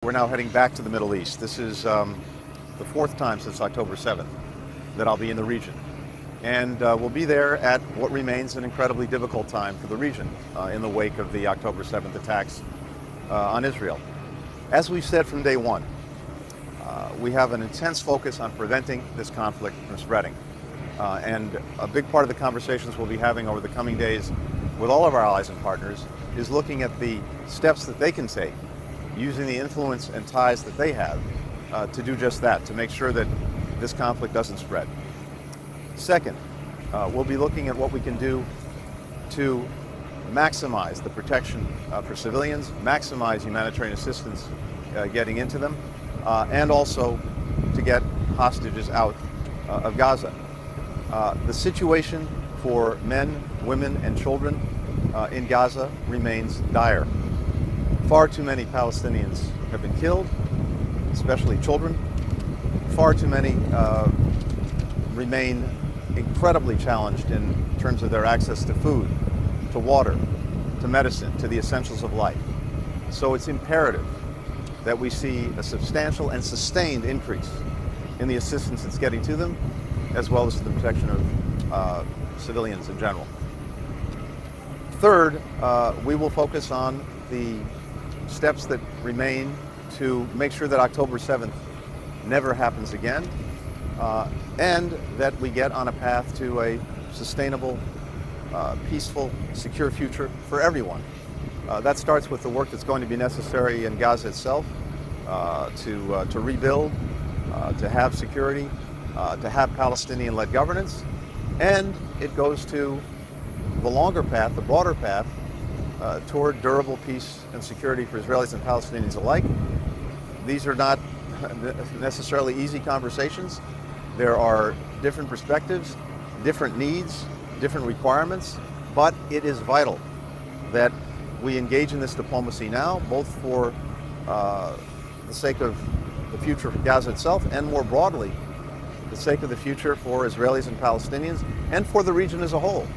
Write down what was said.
we're now heading back to the Middle East. This is the fourth time since October 7th that I'll be in the region. And we'll be there at what remains an incredibly difficult time for the region in the wake of the October 7th attacks on Israel. As we've said from day one, we have an intense focus on preventing this conflict from spreading. And a big part of the conversations we'll be having over the coming days with all of our allies and partners is looking at the steps that they can take, using the influence and ties that they have to do just that, to make sure that this conflict doesn't spread. Second, we'll be looking at what we can do to maximize the protection for civilians, maximize humanitarian assistance getting into them, and also to get hostages out of Gaza. The situation for men, women, and children in Gaza remains dire. Far too many Palestinians have been killed, especially children. Far too many remain incredibly challenged in terms of their access to food, to water, to medicine, to the essentials of life. So it's imperative that we see a substantial and sustained increase in the assistance that's getting to them, as well as the protection of civilians in general. Third, we will focus on the steps that remain to make sure that October 7th never happens again, and that we get on a path to a sustainable, peaceful, secure future for everyone. That starts with the work that's going to be necessary in Gaza itself to rebuild, to have security, to have Palestinian-led governance, and it goes to the longer path, the broader path, toward durable peace and security for Israelis and Palestinians alike. These are not necessarily easy conversations. There are different perspectives, different needs, different requirements, but it is vital that we engage in this diplomacy now, both for the sake of the future of Gaza itself and more broadly, the sake of the future for Israelis and Palestinians and for the region as a whole.